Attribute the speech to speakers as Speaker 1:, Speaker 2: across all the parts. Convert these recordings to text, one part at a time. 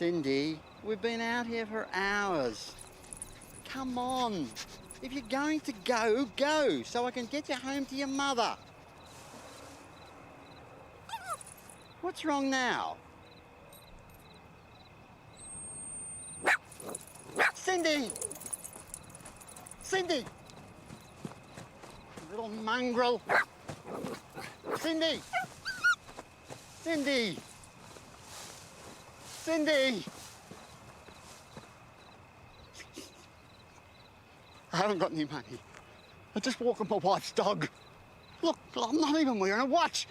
Speaker 1: Cindy, we've been out here for hours. Come on. If you're going to go, go, so I can get you home to your mother. What's wrong now? Cindy! Cindy! Little mongrel. Cindy! Cindy! Cindy! I haven't got any money. I just walk with my wife's dog. Look, I'm not even wearing a watch.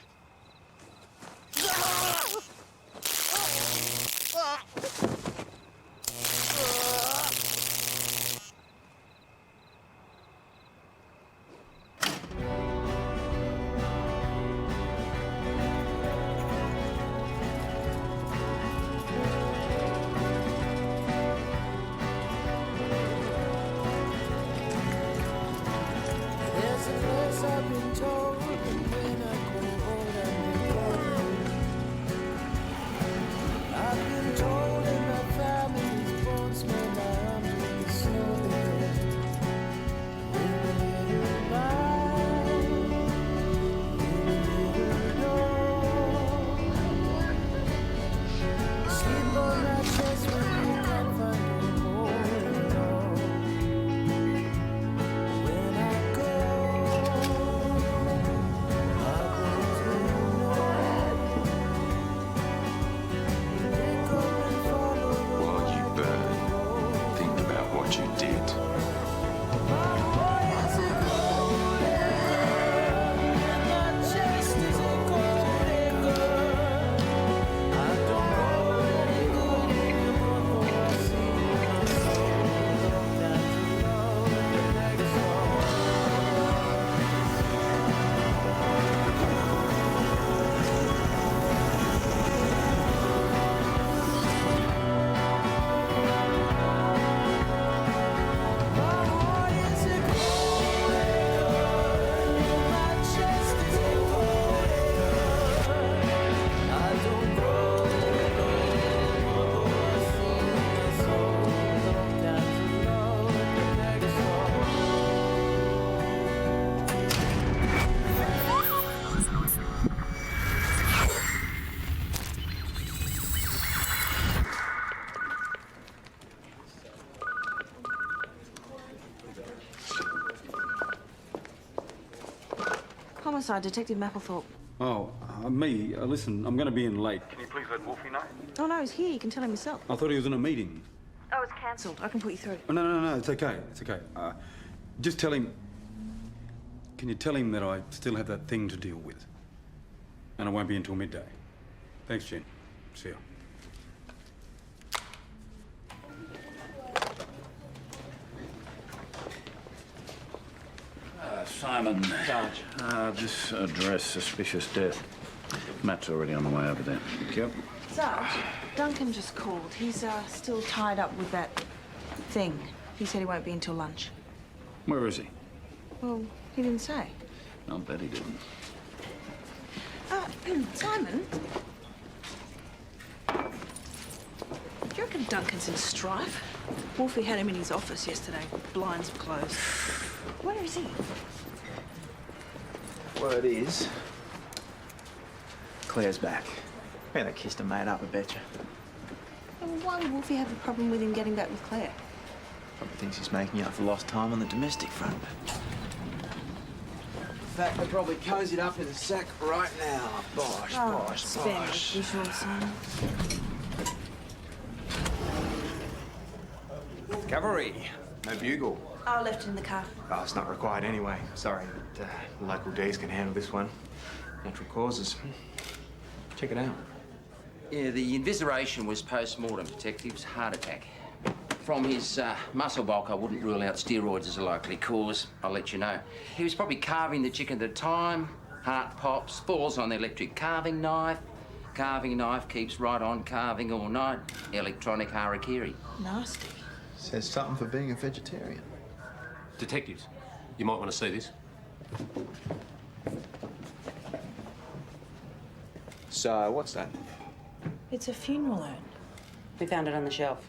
Speaker 2: Homicide, Detective Mapplethorpe.
Speaker 3: Oh, me. Listen, I'm going to be in late.
Speaker 4: Can you please let Wolfie know?
Speaker 2: Oh, no, he's here. You can tell him yourself.
Speaker 3: I thought he was in a meeting.
Speaker 2: Oh, it's cancelled. I can put you through.
Speaker 3: Oh, no, it's okay. It's okay. Just tell him... Can you tell him that I still have that thing to deal with? And I won't be until midday. Thanks, Jen. See ya.
Speaker 5: Simon.
Speaker 6: Sarge.
Speaker 5: This address, suspicious death. Matt's already on the way over there. Yep.
Speaker 2: Sarge, Duncan just called. He's still tied up with that thing. He said he won't be until lunch.
Speaker 5: Where is he?
Speaker 2: Well, he didn't say.
Speaker 5: I'll bet he didn't.
Speaker 2: Simon? Do you reckon Duncan's in strife? Wolfie had him in his office yesterday. Blinds were closed. Where is he?
Speaker 6: Word is, Claire's back. Man, they kissed and made up, I betcha.
Speaker 2: Well, why would Wolfie have a problem with him getting back with Claire?
Speaker 6: Probably thinks he's making up for lost time on the domestic front. In fact, they're probably cozied up in the sack right now. Bosh, bosh,
Speaker 2: spare
Speaker 6: bosh.
Speaker 2: me, visual, Simon.
Speaker 7: Cavalry. No bugle.
Speaker 2: I left it in the car.
Speaker 7: Oh, it's not required anyway. Sorry, but the local Ds can handle this one. Natural causes. Check it out.
Speaker 8: Yeah, the invisceration was post-mortem, detectives. Heart attack. From his muscle bulk, I wouldn't rule out steroids as a likely cause. I'll let you know. He was probably carving the chicken at a time. Heart pops, falls on the electric carving knife. Carving knife keeps right on carving all night. Electronic harakiri.
Speaker 2: Nasty.
Speaker 6: Says something for being a vegetarian.
Speaker 9: Detectives, you might want to see this.
Speaker 6: So, what's that?
Speaker 2: It's a funeral urn.
Speaker 4: We found it on the shelf.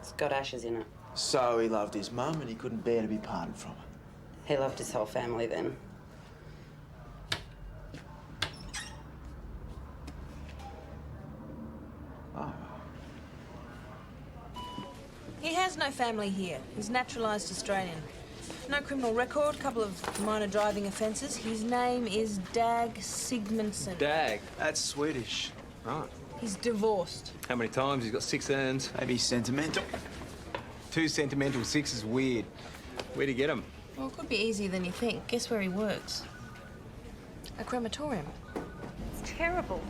Speaker 4: It's got ashes in it.
Speaker 6: So he loved his mum and he couldn't bear to be parted from her.
Speaker 4: He loved his whole family then.
Speaker 6: Oh.
Speaker 2: He has no family here. He's naturalised Australian. No criminal record, couple of minor driving offences. His name is Dag Sigmundsson.
Speaker 7: Dag? That's Swedish. Right.
Speaker 2: He's divorced.
Speaker 7: How many times? He's got 6 urns.
Speaker 6: Maybe he's sentimental.
Speaker 7: 2 sentimental, 6 is weird. Where'd he get them?
Speaker 2: Well, it could be easier than you think. Guess where he works? A crematorium.
Speaker 10: It's terrible.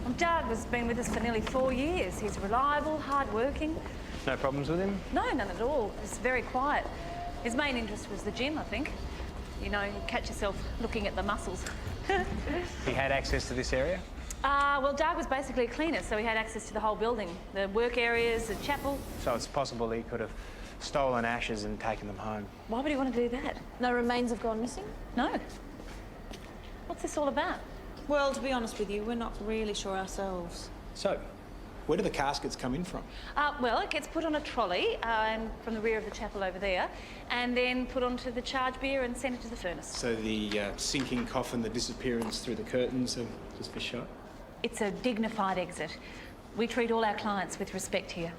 Speaker 10: Well, Doug has been with us for nearly 4 years. He's reliable, hard-working.
Speaker 7: No problems with him?
Speaker 10: No, none at all. He's very quiet. His main interest was the gym, I think. You know, you catch yourself looking at the muscles.
Speaker 7: He had access to this area?
Speaker 10: Well, Doug was basically a cleaner, so he had access to the whole building. The work areas, the chapel.
Speaker 7: So it's possible he could have stolen ashes and taken them home.
Speaker 10: Why would he want to do that?
Speaker 2: No remains have gone missing?
Speaker 10: No. What's this all about?
Speaker 2: Well, to be honest with you, we're not really sure ourselves.
Speaker 11: So, where do the caskets come in from?
Speaker 10: Well, it gets put on a trolley from the rear of the chapel over there, and then put onto the charge beer and sent it to the furnace.
Speaker 11: So the sinking coffin, the disappearance through the curtains are just for show?
Speaker 10: It's a dignified exit. We treat all our clients with respect here.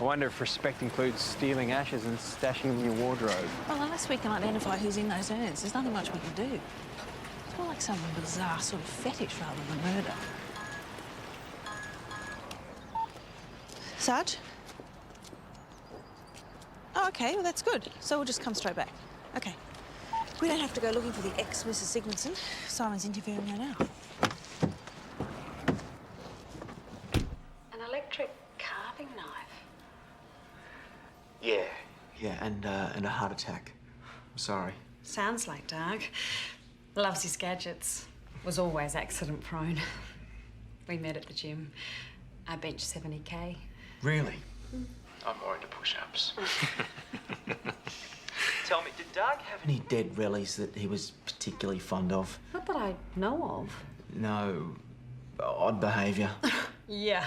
Speaker 7: I wonder if respect includes stealing ashes and stashing them in your wardrobe.
Speaker 2: Well, unless we can identify who's in those urns, there's nothing much we can do. It's more like some bizarre sort of fetish rather than murder. Sarge? Oh, OK, well, that's good. So we'll just come straight back. OK. We don't have to go looking for the ex-Mrs. Sigmundsson. Simon's interviewing her now.
Speaker 4: An electric carving knife.
Speaker 6: Yeah, and a heart attack. I'm sorry.
Speaker 4: Sounds like Doug. Loves his gadgets. Was always accident prone. We met at the gym. I bench 70K.
Speaker 6: Really? I'm more into push-ups. Tell me, did Doug have any dead rellies that he was particularly fond of?
Speaker 4: Not that I know of.
Speaker 6: No. Odd behaviour?
Speaker 4: Yeah.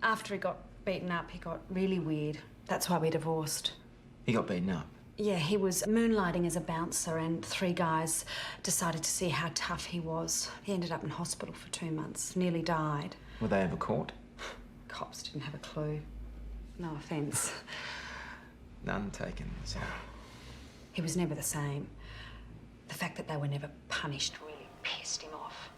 Speaker 4: After he got beaten up, he got really weird. That's why we divorced.
Speaker 6: He got beaten up?
Speaker 4: Yeah, he was moonlighting as a bouncer and 3 guys decided to see how tough he was. He ended up in hospital for 2 months, nearly died.
Speaker 6: Were they ever caught?
Speaker 4: Cops didn't have a clue. No offence.
Speaker 6: None taken, so...
Speaker 4: He was never the same. The fact that they were never punished really pissed him off.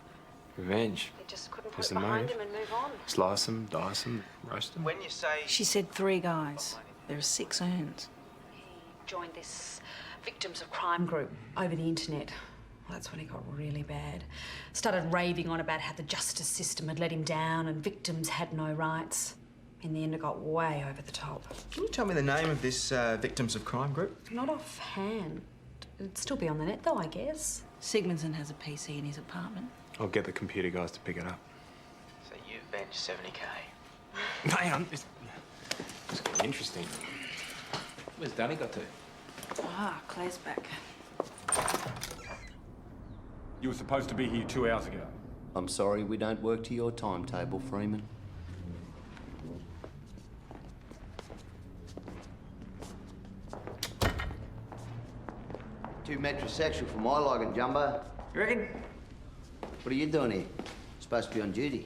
Speaker 7: Revenge.
Speaker 4: He just couldn't put
Speaker 7: What's
Speaker 4: it
Speaker 7: the
Speaker 4: behind
Speaker 7: motive?
Speaker 4: him and move on.
Speaker 7: Slice them, dice them, roast them.
Speaker 6: When you say...
Speaker 2: She said 3 guys. There are 6 urns.
Speaker 4: He joined this victims of crime group over the internet. Well, that's when he got really bad. Started raving on about how the justice system had let him down and victims had no rights. In the end, it got way over the top.
Speaker 6: Can you tell me the name of this victims of crime group?
Speaker 4: Not offhand. It'd still be on the net, though, I guess.
Speaker 2: Sigmundsson has a PC in his apartment.
Speaker 7: I'll get the computer guys to pick it up.
Speaker 6: So you've benched 70K.
Speaker 7: Hang on, it's getting interesting. Where's Danny got to?
Speaker 2: Ah, Claire's back.
Speaker 3: You were supposed to be here 2 hours ago.
Speaker 12: I'm sorry, we don't work to your timetable, Freeman. Too metrosexual for my liking, Jumbo.
Speaker 6: You reckon?
Speaker 12: What are you doing here? Supposed to be on duty.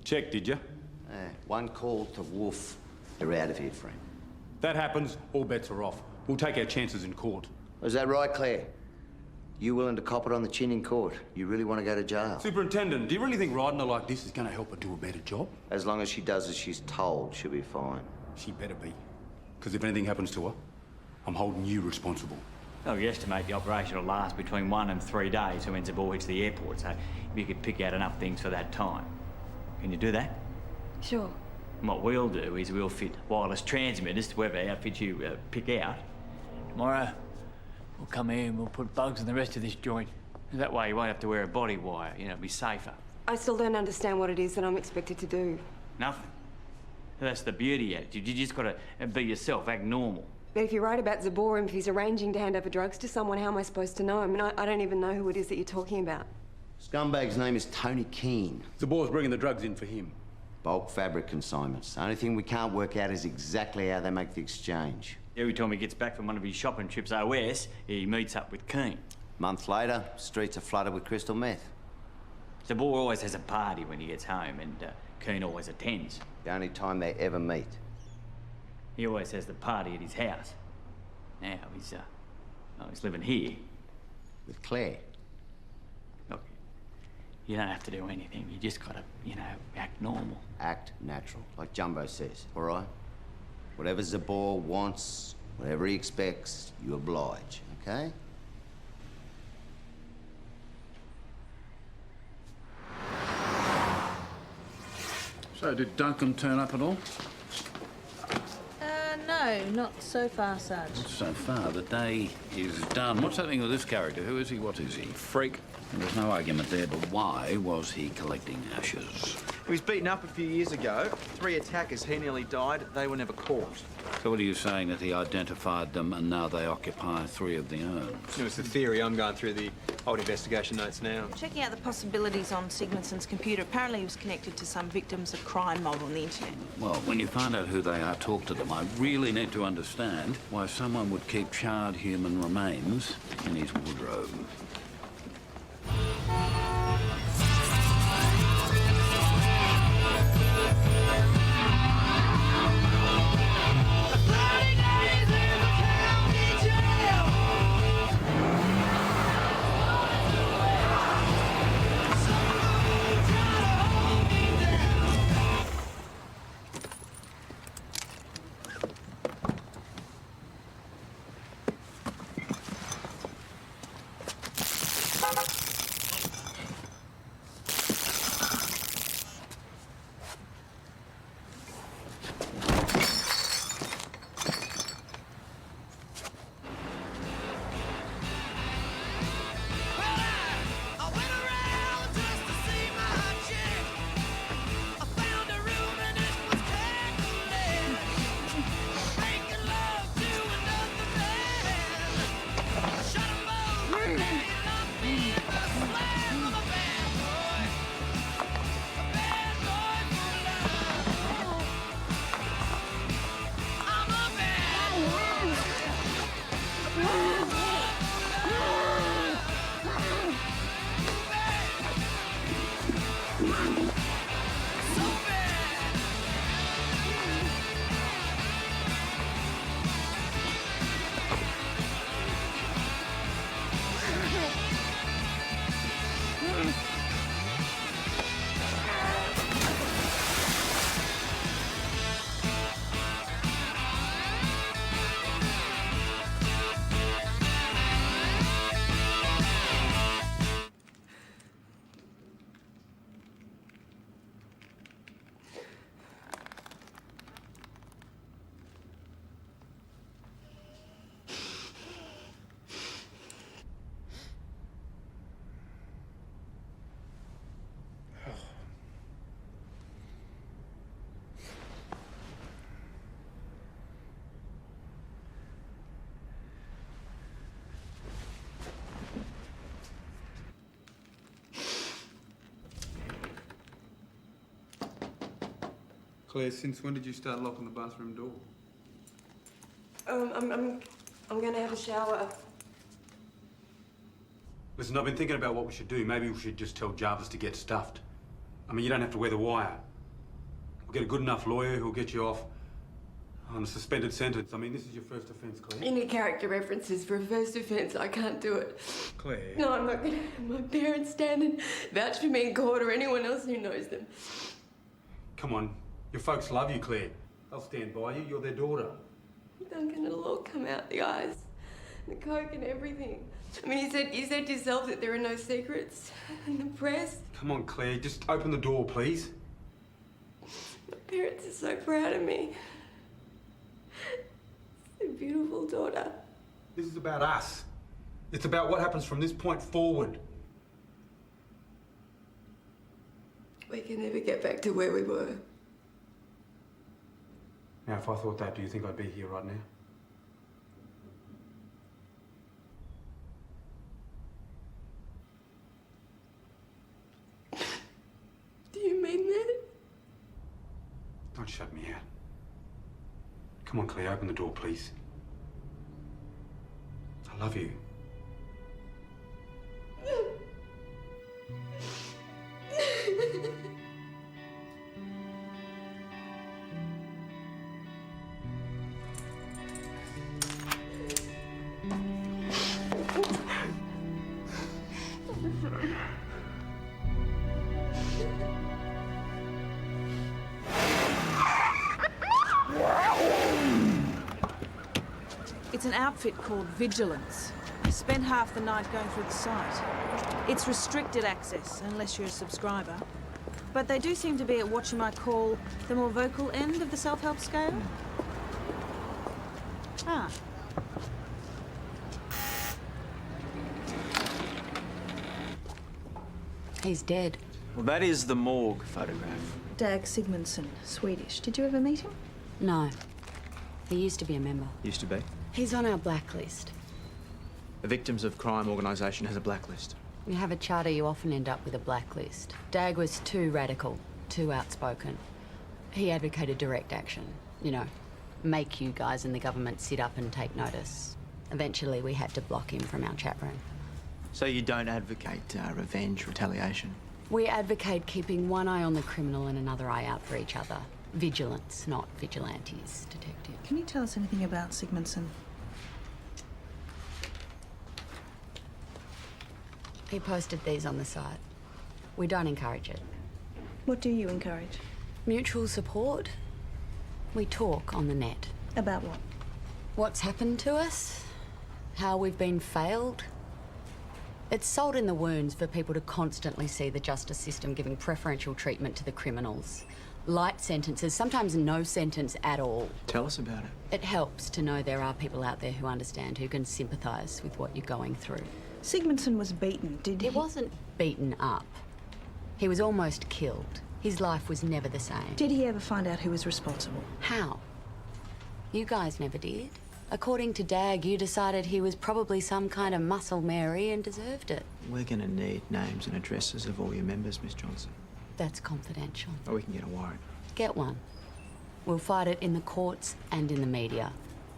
Speaker 3: Check, did you?
Speaker 12: One call to Wolf. You're out of here, Freeman.
Speaker 3: That happens, all bets are off. We'll take our chances in court.
Speaker 12: Is that right, Claire? You willing to cop it on the chin in court? You really want to go to jail?
Speaker 3: Superintendent, do you really think riding her like this is going to help her do a better job?
Speaker 12: As long as she does as she's told, she'll be fine.
Speaker 3: She better be. Because if anything happens to her, I'm holding you responsible.
Speaker 13: Oh, we estimate the operation will last between 1 and 3 days from when Zabor hits the airport, so if you could pick out enough things for that time. Can you do that?
Speaker 10: Sure.
Speaker 13: And what we'll do is we'll fit wireless transmitters to whatever outfit you pick out. Tomorrow, we'll come here and we'll put bugs in the rest of this joint. That way you won't have to wear a body wire, you know, it'll be safer.
Speaker 14: I still don't understand what it is that I'm expected to do.
Speaker 13: Nothing. That's the beauty attitude. You just gotta be yourself, act normal.
Speaker 14: But if you're right about Zabor and if he's arranging to hand over drugs to someone, how am I supposed to know? I mean, I don't even know who it is that you're talking about.
Speaker 12: Scumbag's name is Tony Keane.
Speaker 3: Zabor's bringing the drugs in for him.
Speaker 12: Bulk fabric consignments. The only thing we can't work out is exactly how they make the exchange.
Speaker 13: Every time he gets back from one of his shopping trips OS, he meets up with Keane.
Speaker 12: Month later, streets are flooded with crystal meth.
Speaker 13: The boy always has a party when he gets home, and Keane always attends.
Speaker 12: The only time they ever meet.
Speaker 13: He always has the party at his house. Now he's living here.
Speaker 12: With Claire.
Speaker 13: Look, you don't have to do anything. You just gotta, act normal.
Speaker 12: Act natural, like Jumbo says, all right? Whatever Zabor wants, whatever he expects, you oblige, okay?
Speaker 5: So, did Duncan turn up at all?
Speaker 2: No, not so far, Sarge.
Speaker 5: So far, the day is done. What's happening with this character? Who is he? What is he? Freak? And there's no argument there, but why was he collecting ashes?
Speaker 7: He was beaten up a few years ago. 3 attackers, he nearly died. They were never caught.
Speaker 5: So what are you saying, that he identified them and now they occupy 3 of the urns?
Speaker 7: It was the theory. I'm going through the old investigation notes now.
Speaker 2: Checking out the possibilities on Sigmundsson's computer. Apparently he was connected to some victims of crime mob on the internet.
Speaker 5: Well, when you find out who they are, talk to them. I really need to understand why someone would keep charred human remains in his wardrobe.
Speaker 3: Claire, since when did you start locking the bathroom door?
Speaker 14: I'm gonna have a shower.
Speaker 3: Listen, I've been thinking about what we should do. Maybe we should just tell Jarvis to get stuffed. I mean, you don't have to wear the wire. We'll get a good enough lawyer who'll get you off on a suspended sentence. I mean, this is your first offence, Claire.
Speaker 14: Any character references for a first offence, I can't do it.
Speaker 3: Claire.
Speaker 14: No, I'm not gonna have my parents stand and vouch for me in court or anyone else who knows them.
Speaker 3: Come on. Your folks love you, Claire. They'll stand by you. You're their daughter.
Speaker 14: Duncan, it'll all come out, the eyes, the coke and everything. I mean, you said yourself that there are no secrets in the press.
Speaker 3: Come on, Claire. Just open the door, please.
Speaker 14: My parents are so proud of me. It's a beautiful daughter.
Speaker 3: This is about us. It's about what happens from this point forward.
Speaker 14: We can never get back to where we were.
Speaker 3: Now, if I thought that, do you think I'd be here right now?
Speaker 14: Do you mean that?
Speaker 3: Come on, Claire, open the door, please. I love you.
Speaker 2: It's an outfit called Vigilance. I spent half the night going through the site. It's restricted access, unless you're a subscriber. But they do seem to be at what you might call the more vocal end of the self-help scale. Ah.
Speaker 4: He's dead.
Speaker 7: Well, that is the morgue photograph.
Speaker 2: Dag Sigmundsson, Swedish. Did you ever meet him?
Speaker 4: No. He used to be a member.
Speaker 7: Used to be.
Speaker 4: He's on our blacklist.
Speaker 7: The Victims of Crime organisation has a blacklist.
Speaker 4: You have a charter, you often end up with a blacklist. Dag was too radical, too outspoken. He advocated direct action. You know, make you guys in the government sit up and take notice. Eventually, we had to block him from our chat room.
Speaker 7: So you don't advocate revenge, retaliation?
Speaker 4: We advocate keeping one eye on the criminal and another eye out for each other. Vigilance, not vigilantes, detective.
Speaker 2: Can you tell us anything about Sigmundsson?
Speaker 4: He posted these on the site. We don't encourage it.
Speaker 2: What do you encourage?
Speaker 4: Mutual support. We talk on the net.
Speaker 2: About what?
Speaker 4: What's happened to us? How we've been failed? It's salt in the wounds for people to constantly see the justice system giving preferential treatment to the criminals. Light sentences, sometimes no sentence at all.
Speaker 7: Tell us about it.
Speaker 4: It helps to know there are people out there who understand, who can sympathise with what you're going through.
Speaker 2: Sigmundsson was beaten, did he?
Speaker 4: He wasn't beaten up. He was almost killed. His life was never the same.
Speaker 2: Did he ever find out who was responsible?
Speaker 4: How? You guys never did. According to Dag, you decided he was probably some kind of muscle Mary and deserved it.
Speaker 7: We're going to need names and addresses of all your members, Miss Johnson.
Speaker 4: That's confidential.
Speaker 7: Or we can get a warrant.
Speaker 4: Get one. We'll fight it in the courts and in the media.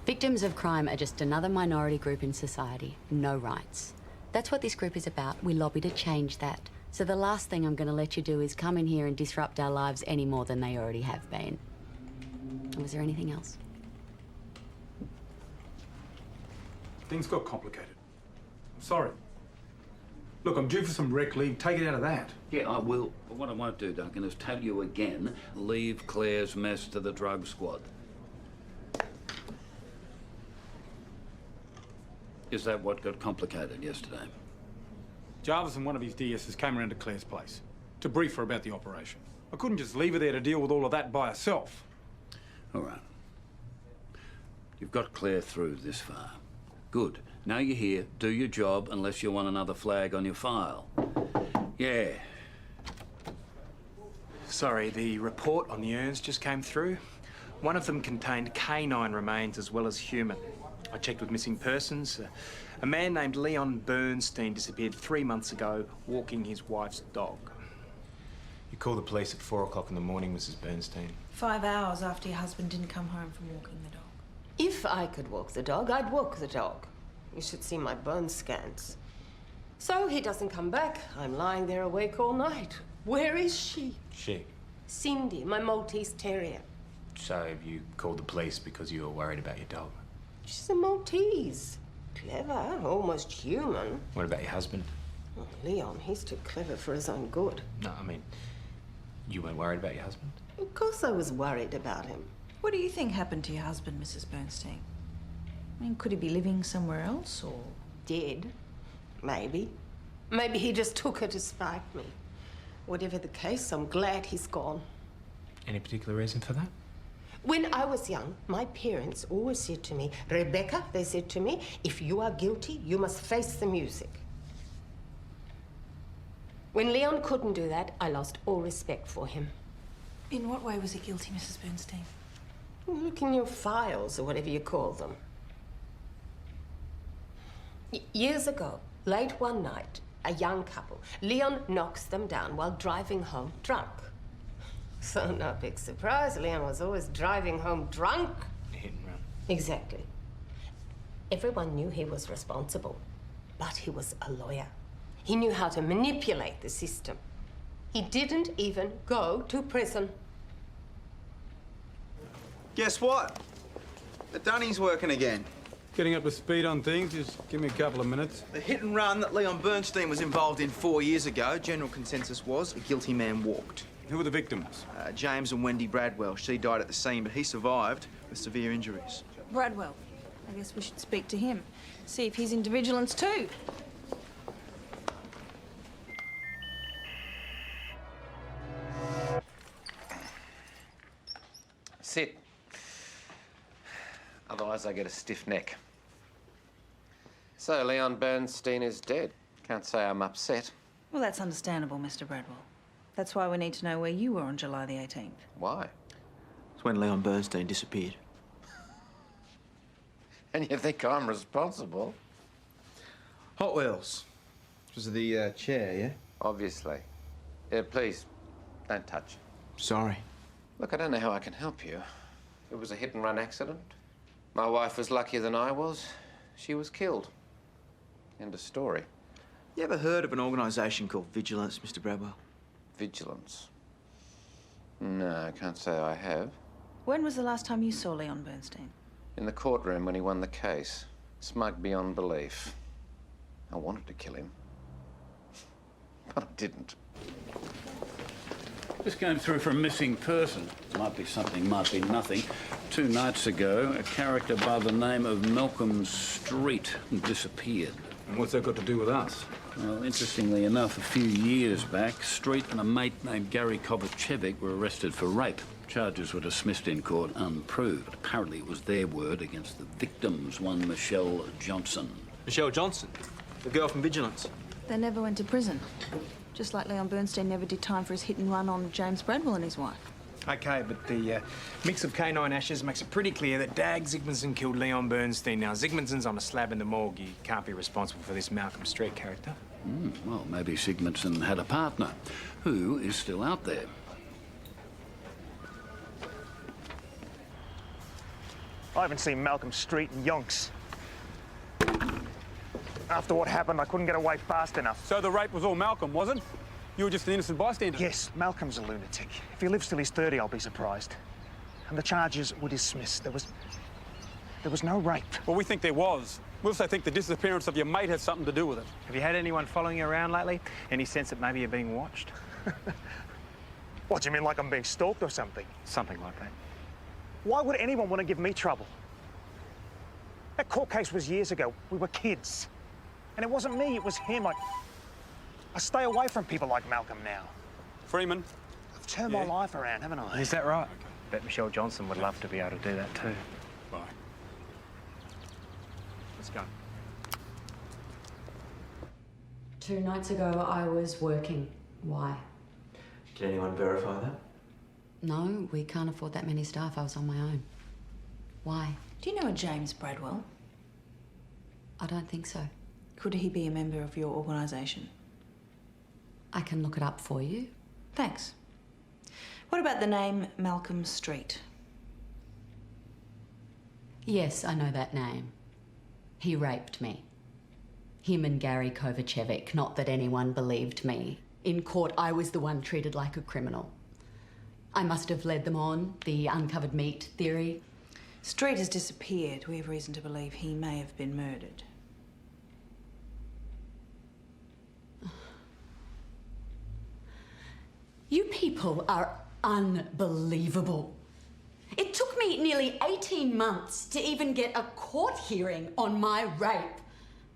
Speaker 4: Victims of crime are just another minority group in society. No rights. That's what this group is about. We lobby to change that. So the last thing I'm going to let you do is come in here and disrupt our lives any more than they already have been. Was there anything else?
Speaker 3: Things got complicated. I'm sorry. Look, I'm due for some rec leave. Take it out of that.
Speaker 5: Yeah, I will. But what I won't do, Duncan, is tell you again, leave Claire's mess to the drug squad. Is that what got complicated yesterday?
Speaker 3: Jarvis and one of his DSs came around to Claire's place to brief her about the operation. I couldn't just leave her there to deal with all of that by herself.
Speaker 5: All right. You've got Claire through this far. Good. Now you're here, do your job unless you want another flag on your file. Yeah.
Speaker 7: Sorry, the report on the urns just came through. One of them contained canine remains as well as human. I checked with missing persons. A man named Leon Bernstein disappeared 3 months ago, walking his wife's dog. You called the police at 4 o'clock in the morning, Mrs. Bernstein.
Speaker 2: 5 hours after your husband didn't come home from walking the dog.
Speaker 15: If I could walk the dog, I'd walk the dog. You should see my bone scans. So he doesn't come back. I'm lying there awake all night. Where is she?
Speaker 7: She?
Speaker 15: Cindy, my Maltese terrier.
Speaker 7: So you called the police because you were worried about your dog?
Speaker 15: She's a Maltese. Clever, almost human.
Speaker 7: What about your husband?
Speaker 15: Oh, Leon, he's too clever for his own good.
Speaker 7: No, I mean, you weren't worried about your husband?
Speaker 15: Of course I was worried about him.
Speaker 2: What do you think happened to your husband, Mrs. Bernstein? I mean, could he be living somewhere else, or...?
Speaker 15: Dead? Maybe. Maybe he just took her to spite me. Whatever the case, I'm glad he's gone.
Speaker 7: Any particular reason for that?
Speaker 15: When I was young, my parents always said to me, Rebecca, they said to me, if you are guilty, you must face the music. When Leon couldn't do that, I lost all respect for him.
Speaker 2: In what way was he guilty, Mrs. Bernstein?
Speaker 15: Look in your files, or whatever you call them. Years ago, late one night, a young couple, Leon knocks them down while driving home drunk. So no big surprise, Leon was always driving home drunk.
Speaker 7: A hit and run.
Speaker 15: Exactly. Everyone knew he was responsible, but he was a lawyer. He knew how to manipulate the system. He didn't even go to prison.
Speaker 6: Guess what? The Dunny's working again.
Speaker 3: Getting up to speed on things, just give me a couple of minutes.
Speaker 6: The hit and run that Leon Bernstein was involved in 4 years ago, general consensus was a guilty man walked.
Speaker 3: Who were the victims?
Speaker 6: James and Wendy Bradwell. She died at the scene, but he survived with severe injuries.
Speaker 2: Bradwell. I guess we should speak to him. See if he's into vigilance too.
Speaker 16: Sit. Otherwise I get a stiff neck. So Leon Bernstein is dead. Can't say I'm upset.
Speaker 2: Well, that's understandable, Mr. Bradwell. That's why we need to know where you were on July the 18th.
Speaker 16: Why?
Speaker 6: It's when Leon Bernstein disappeared.
Speaker 16: And you think I'm responsible?
Speaker 6: Hot Wheels. Because of the chair, yeah?
Speaker 16: Obviously. Yeah, please, don't touch.
Speaker 6: Sorry.
Speaker 16: Look, I don't know how I can help you. It was a hit-and-run accident. My wife was luckier than I was. She was killed. End of story.
Speaker 6: You ever heard of an organisation called Vigilance, Mr. Bradwell?
Speaker 16: Vigilance? No, I can't say I have.
Speaker 2: When was the last time you saw Leon Bernstein?
Speaker 16: In the courtroom when he won the case. Smug beyond belief. I wanted to kill him. But I didn't.
Speaker 5: Just came through for a missing person. Might be something, might be nothing. 2 nights ago, a character by the name of Malcolm Street disappeared.
Speaker 3: And what's that got to do with us?
Speaker 5: Well, interestingly enough, a few years back, Street and a mate named Gary Kovacevic were arrested for rape. Charges were dismissed in court unproved. Apparently it was their word against the victims, one Michelle Johnson.
Speaker 6: Michelle Johnson? The girl from Vigilance?
Speaker 2: They never went to prison. Just like Leon Bernstein never did time for his hit and run on James Bradwell and his wife.
Speaker 7: OK, but the mix of canine ashes makes it pretty clear that Dag Zygmundsson killed Leon Bernstein. Now, Zygmundsson's on a slab in the morgue. He can't be responsible for this Malcolm Street character.
Speaker 5: Well, maybe Zygmundsson had a partner. Who is still out there?
Speaker 17: I haven't seen Malcolm Street in yonks. After what happened, I couldn't get away fast enough.
Speaker 3: So the rape was all Malcolm, wasn't? You were just an innocent bystander?
Speaker 17: Yes, Malcolm's a lunatic. If he lives till he's 30, I'll be surprised. And the charges were dismissed. There was no rape.
Speaker 3: Well, we think there was. We also think the disappearance of your mate has something to do with it.
Speaker 7: Have you had anyone following you around lately? Any sense that maybe you're being watched?
Speaker 17: What, do you mean like I'm being stalked or something?
Speaker 7: Something like that.
Speaker 17: Why would anyone want to give me trouble? That court case was years ago. We were kids. And it wasn't me, it was him. I stay away from people like Malcolm now.
Speaker 3: Freeman.
Speaker 17: I've turned my life around, haven't I?
Speaker 7: Is that right? Okay. Bet Michelle Johnson would love to be able to do that too.
Speaker 3: Bye.
Speaker 7: Let's go.
Speaker 4: 2 nights ago, I was working. Why?
Speaker 6: Can anyone verify that?
Speaker 4: No, we can't afford that many staff. I was on my own. Why?
Speaker 2: Do you know a James Bradwell?
Speaker 4: I don't think so.
Speaker 2: Could he be a member of your organisation?
Speaker 4: I can look it up for you.
Speaker 2: Thanks. What about the name Malcolm Street?
Speaker 4: Yes, I know that name. He raped me. Him and Gary Kovacevic. Not that anyone believed me. In court, I was the one treated like a criminal. I must have led them on, the uncovered meat theory.
Speaker 2: Street has disappeared. We have reason to believe he may have been murdered.
Speaker 4: You people are unbelievable. It took me nearly 18 months to even get a court hearing on my rape.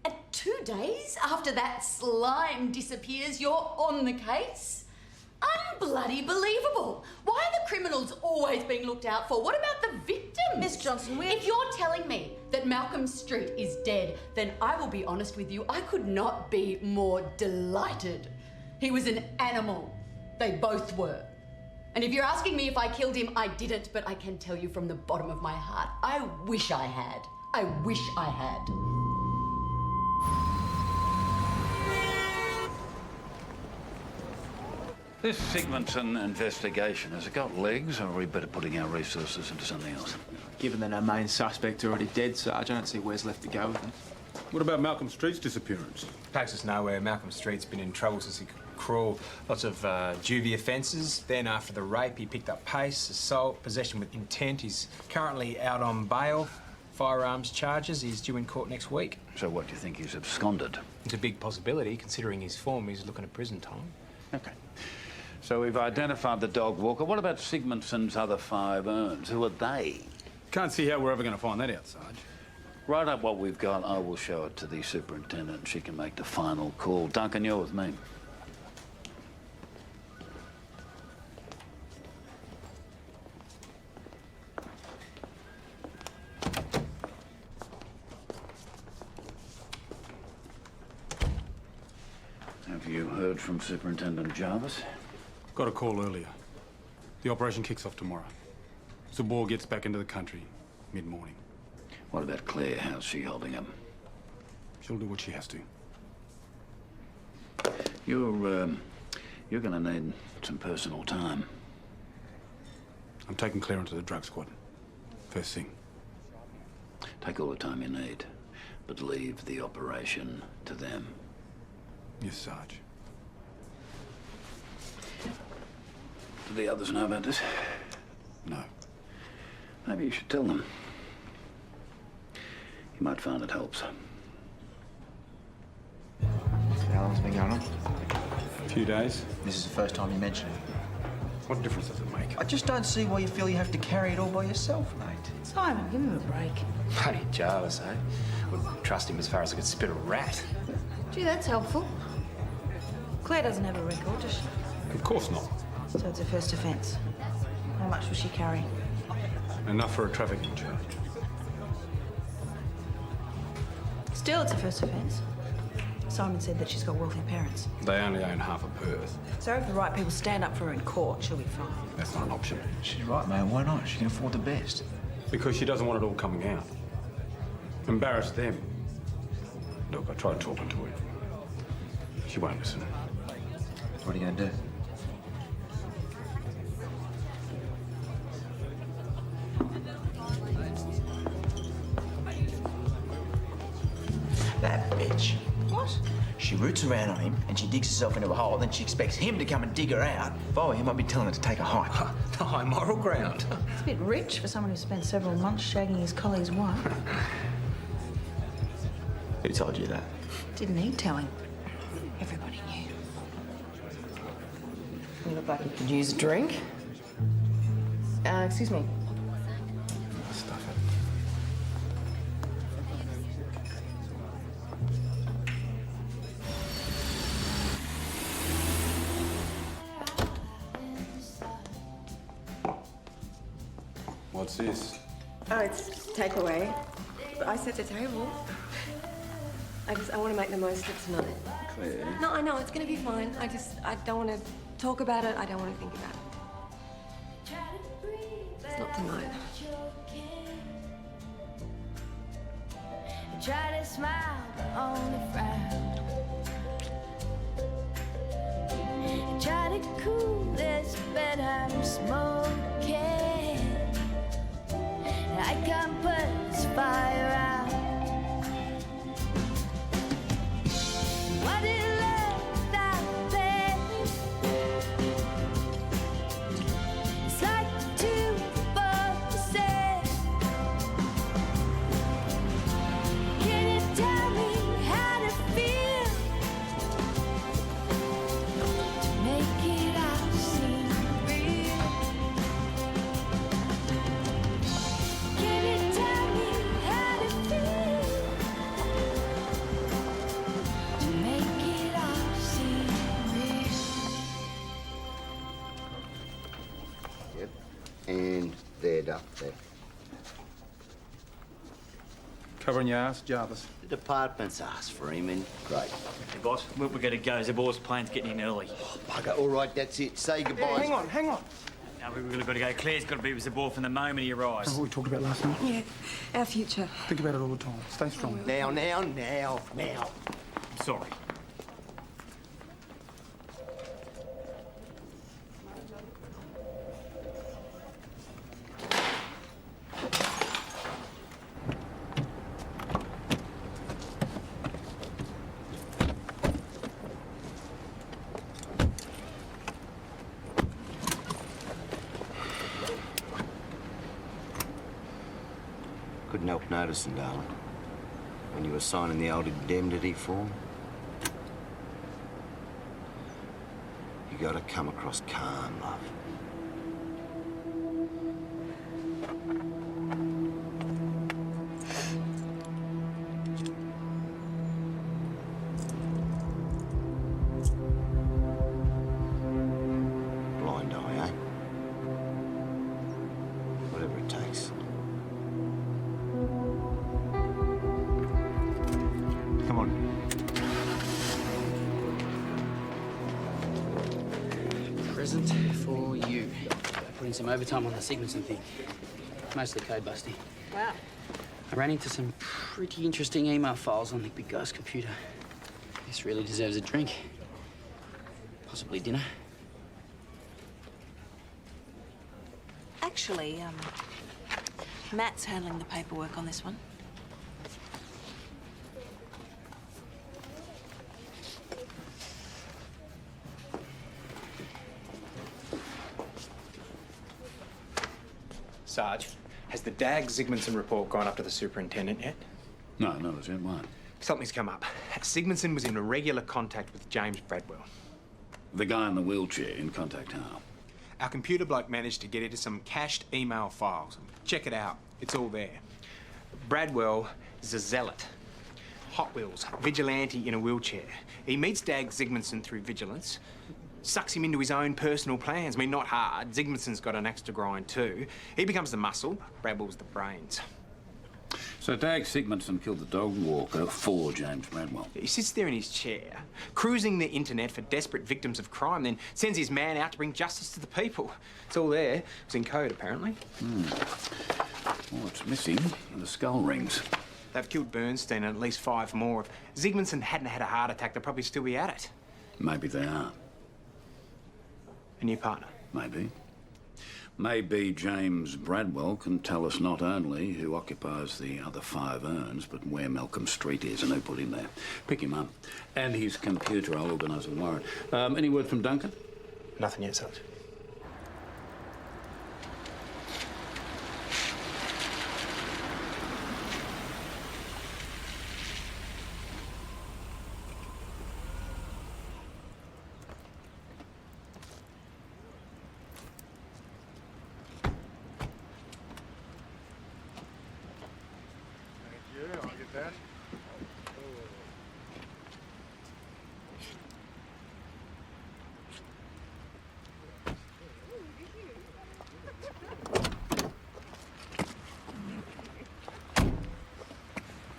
Speaker 4: And 2 days after that slime disappears, you're on the case? Unbloody believable. Why are the criminals always being looked out for? What about the victims?
Speaker 2: Miss Johnson,
Speaker 4: If you're telling me that Malcolm Street is dead, then I will be honest with you, I could not be more delighted. He was an animal. They both were. And if you're asking me if I killed him, I didn't, but I can tell you from the bottom of my heart, I wish I had. I wish I had.
Speaker 5: This Sigmundson investigation, has it got legs, or are we better putting our resources into something else?
Speaker 6: Given that our main suspect's already dead, Sarge, I don't see where's left to go with it.
Speaker 3: What about Malcolm Street's disappearance?
Speaker 7: Takes us nowhere. Malcolm Street's been in trouble since he could crawl. Lots of juvie offences. Then after the rape, he picked up pace, assault, possession with intent. He's currently out on bail. Firearms charges. He's due in court next week.
Speaker 5: So what, do you think he's absconded?
Speaker 7: It's a big possibility. Considering his form, he's looking at prison time.
Speaker 5: OK. So we've identified the dog walker. What about Sigmundson's other 5 urns? Who are they?
Speaker 3: Can't see how we're ever going to find that out, Sarge.
Speaker 5: Write up what we've got. I will show it to the superintendent and she can make the final call. Duncan, you're with me. Have you heard from Superintendent Jarvis?
Speaker 3: Got a call earlier. The operation kicks off tomorrow. Zabor gets back into the country mid-morning.
Speaker 5: What about Claire? How's she holding up?
Speaker 3: She'll do what she has to.
Speaker 5: You're gonna need some personal time.
Speaker 3: I'm taking Claire into the drug squad. First thing.
Speaker 5: Take all the time you need, but leave the operation to them.
Speaker 3: Yes, Sarge.
Speaker 5: Do the others know about this?
Speaker 3: No.
Speaker 5: Maybe you should tell them. You might find it helps.
Speaker 6: How long's it been going on?
Speaker 3: A few days.
Speaker 6: This is the first time you mention it.
Speaker 3: What difference does it make?
Speaker 6: I just don't see why you feel you have to carry it all by yourself, mate.
Speaker 2: Simon, give him a break.
Speaker 7: Bloody Jarvis, eh? Wouldn't trust him as far as I could spit a rat.
Speaker 2: Gee, that's helpful. Claire doesn't have a record, does she?
Speaker 3: Of course not.
Speaker 2: So it's her first offence. How much was she carrying?
Speaker 3: Enough for a trafficking charge.
Speaker 2: Still, it's a first offence. Simon said that she's got wealthy parents.
Speaker 3: They only own half of Perth.
Speaker 2: So if the right people stand up for her in court, she'll be fine.
Speaker 3: That's not an option.
Speaker 6: She's right, mate. Why not? She can afford the best.
Speaker 3: Because she doesn't want it all coming out. Embarrass them. Look, I tried talking to her. She won't listen.
Speaker 6: What are you going to do? That bitch.
Speaker 2: What?
Speaker 6: She roots around on him and she digs herself into a hole, then she expects him to come and dig her out. If I were him, I'd be telling her to take a hike.
Speaker 7: The high moral ground.
Speaker 2: It's a bit rich for someone who spent several months shagging his colleague's wife.
Speaker 6: Who told you that?
Speaker 2: Didn't need telling. Everybody knew.
Speaker 14: You look like you could use a drink. Excuse me.
Speaker 3: Stuff it. What's this?
Speaker 14: Oh, it's takeaway. I set the table. I want to make the most of tonight.
Speaker 3: Claire.
Speaker 14: No, I know, it's going to be fine. I don't want to talk about it. I don't want to think about it. It's not tonight.
Speaker 18: Try to smile, but only frown. Try to cool this bed I'm smoking. I can't put this fire out. What is love without pain? It's like the two both the same. Can you tell me how to feel? To make it all seem real. Can you tell me how to feel? To make it all seem real.
Speaker 12: Yep. And they're up there.
Speaker 3: Covering your ass, Jarvis.
Speaker 12: The department's asked for him, and great.
Speaker 13: Hey, boss, we're going to go. Zabor's plane's getting in early.
Speaker 12: Bugger, all right, that's it. Say goodbye.
Speaker 17: Hang on.
Speaker 13: Now, we've got to go. Claire's got to be with Zabor from the moment he arrives.
Speaker 3: That's what we talked about last night.
Speaker 14: Yeah, our future.
Speaker 3: Think about it all the time. Stay strong.
Speaker 12: Now.
Speaker 13: I'm sorry.
Speaker 12: Couldn't help noticing, darling, when you were signing the old indemnity form. You gotta come across calm, love. Blind eye, eh? Whatever it takes.
Speaker 13: Come on.
Speaker 19: Present for you. Put in some overtime on the Sigmundson thing. Mostly code busting.
Speaker 2: Wow.
Speaker 19: I ran into some pretty interesting email files on the big guy's computer. This really deserves a drink. Possibly dinner.
Speaker 2: Actually, Matt's handling the paperwork on this one.
Speaker 7: Sarge, has the Dag Sigmundson report gone up to the superintendent yet?
Speaker 5: No, not as yet. Why?
Speaker 7: Something's come up. Sigmundson was in regular contact with James Bradwell.
Speaker 5: The guy in the wheelchair in contact how?
Speaker 7: Our computer bloke managed to get into some cached email files. Check it out. It's all there. Bradwell is a zealot. Hot Wheels, vigilante in a wheelchair. He meets Dag Sigmundson through vigilance, sucks him into his own personal plans. I mean, not hard. Sigmundson's got an axe to grind too. He becomes the muscle, Bradwell's the brains.
Speaker 5: So Dag Sigmundson killed the dog walker for James Bradwell.
Speaker 7: He sits there in his chair, cruising the internet for desperate victims of crime, then sends his man out to bring justice to the people. It's all there. It's in code, apparently.
Speaker 5: What's missing are the skull rings.
Speaker 7: They've killed Bernstein and at least 5 more. If Sigmundson hadn't had a heart attack, they'd probably still be at it.
Speaker 5: Maybe they are.
Speaker 7: A new partner?
Speaker 5: Maybe. Maybe James Bradwell can tell us not only who occupies the other 5 urns, but where Malcolm Street is and who put him there. Pick him up. And his computer, I'll organise a warrant. Any word from Duncan?
Speaker 7: Nothing yet, Sarge.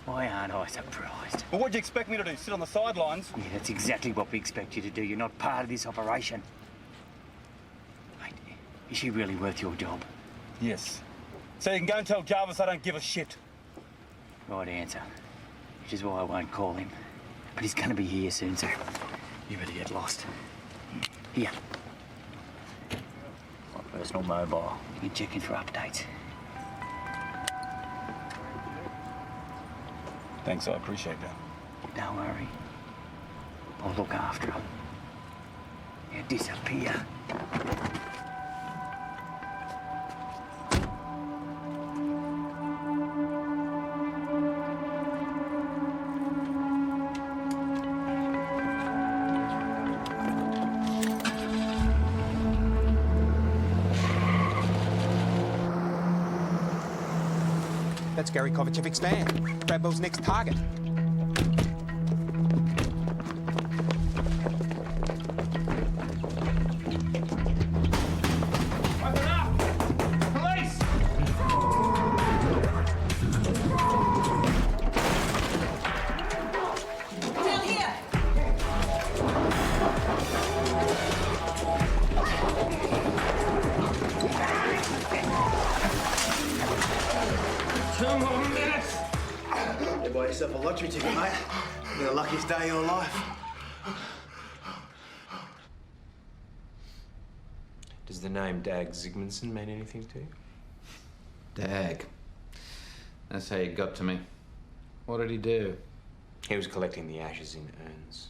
Speaker 13: Why aren't I surprised?
Speaker 20: Well, what do you expect me to do? Sit on the sidelines?
Speaker 13: Yeah, that's exactly what we expect you to do. You're not part of this operation. Mate, is she really worth your job?
Speaker 20: Yes. So you can go and tell Jarvis I don't give a shit.
Speaker 13: Right answer. Which is why I won't call him. But he's going to be here soon, so you better get lost. Here. My personal mobile. You can check in for updates.
Speaker 20: Thanks, I appreciate that.
Speaker 13: Don't worry. I'll look after him. You disappear.
Speaker 7: That's Gary Kovacevic's van. Bradwell's next target.
Speaker 20: Open up! Police!
Speaker 2: Down here!
Speaker 6: Two more minutes. You bought yourself a lottery ticket, mate. Be the luckiest day of your life.
Speaker 7: Does the name Dag Sigmundson mean anything to you?
Speaker 16: Dag. That's how you got to me. What did he do?
Speaker 7: He was collecting the ashes in urns.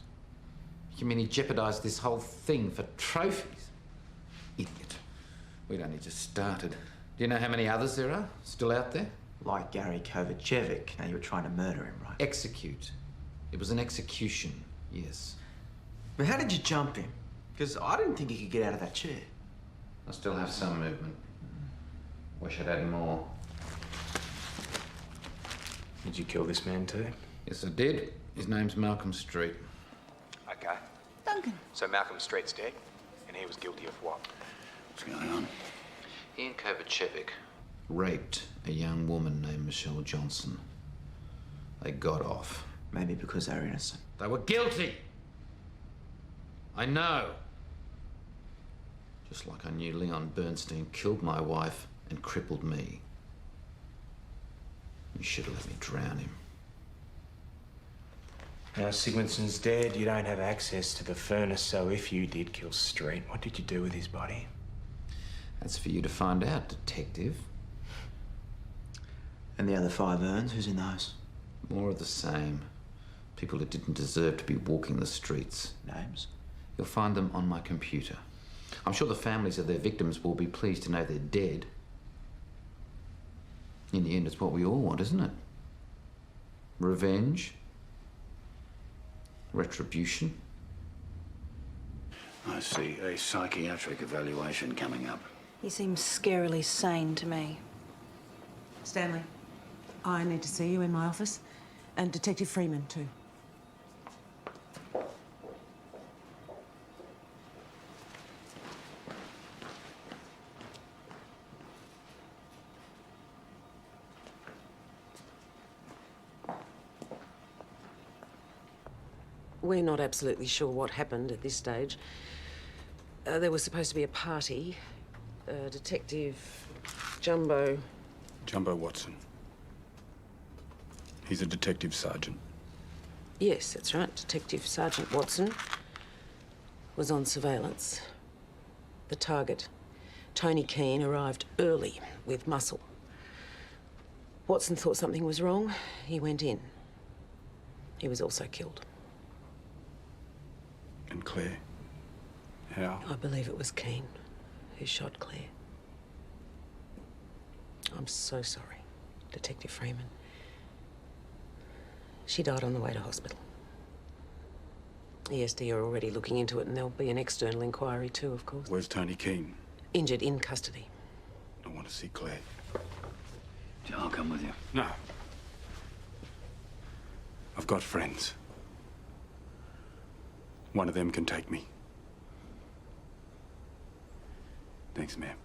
Speaker 16: You mean he jeopardised this whole thing for trophies? Idiot. We'd only just started. Do you know how many others there are still out there?
Speaker 6: Like Gary Kovacevic. Now, you were trying to murder him, right?
Speaker 12: Execute. It was an execution, yes.
Speaker 6: But how did you jump him? Because I didn't think he could get out of that chair.
Speaker 12: I still have some movement. Wish I'd had more.
Speaker 7: Did you kill this man too?
Speaker 12: Yes, I did. His name's Malcolm Street.
Speaker 11: Okay.
Speaker 2: Duncan.
Speaker 11: So Malcolm Street's dead, and he was guilty of what?
Speaker 5: What's going on?
Speaker 12: Ian Kovacevic raped a young woman named Michelle Johnson. They got off.
Speaker 6: Maybe because they were innocent.
Speaker 12: They were guilty! I know. Just like I knew Leon Bernstein killed my wife and crippled me. You should have let me drown him.
Speaker 7: Now, Sigmundson's dead. You don't have access to the furnace, so if you did kill Street, what did you do with his body?
Speaker 12: That's for you to find out, detective.
Speaker 6: And the other 5 urns, who's in those?
Speaker 12: More of the same. People who didn't deserve to be walking the streets.
Speaker 6: Names?
Speaker 12: You'll find them on my computer. I'm sure the families of their victims will be pleased to know they're dead. In the end, it's what we all want, isn't it? Revenge. Retribution.
Speaker 5: I see a psychiatric evaluation coming up.
Speaker 2: He seems scarily sane to me.
Speaker 21: Stanley, I need to see you in my office, and Detective Freeman too. We're not absolutely sure what happened at this stage. There was supposed to be a party. Detective Jumbo.
Speaker 3: Jumbo Watson. He's a detective sergeant.
Speaker 21: Yes, that's right. Detective Sergeant Watson was on surveillance. The target, Tony Keane, arrived early with muscle. Watson thought something was wrong. He went in. He was also killed.
Speaker 3: And Claire? How?
Speaker 21: I believe it was Keane who shot Claire. I'm so sorry, Detective Freeman. She died on the way to hospital. ESD are already looking into it, and there'll be an external inquiry too, of course.
Speaker 3: Where's Tony Keane?
Speaker 21: Injured in custody.
Speaker 3: I want to see Claire.
Speaker 5: I'll come with you.
Speaker 3: No. I've got friends. One of them can take me. Thanks, ma'am.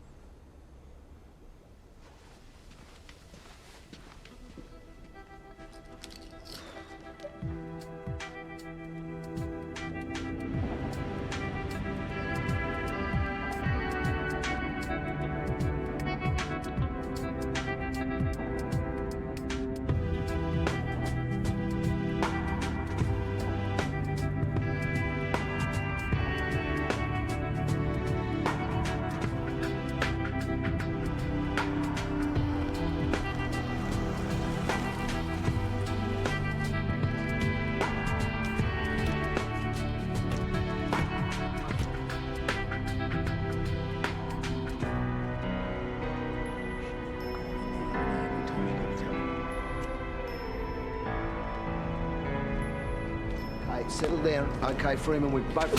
Speaker 22: Settle down. Okay, Freeman, we've both...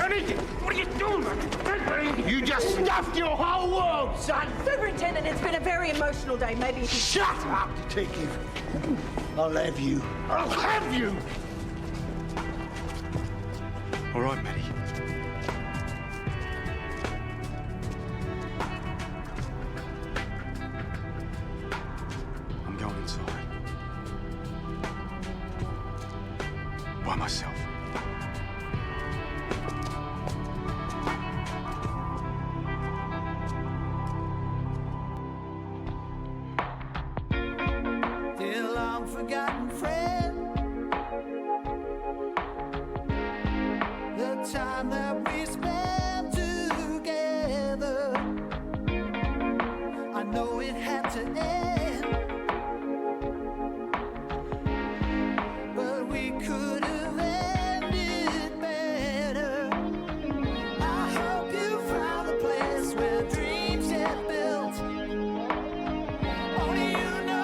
Speaker 18: Anything! What are you doing? You just stuffed your whole world, son!
Speaker 21: Superintendent, it's been a very emotional day. Maybe if you...
Speaker 18: Shut up, detective! I'll have you. I'll have you!
Speaker 3: All right, Matty. I'm going inside. By myself.
Speaker 18: Dear long forgotten friend, the time that we spent together, I know it had to end, but we could have ended better. I hope you found a place where dreams get built. Only you know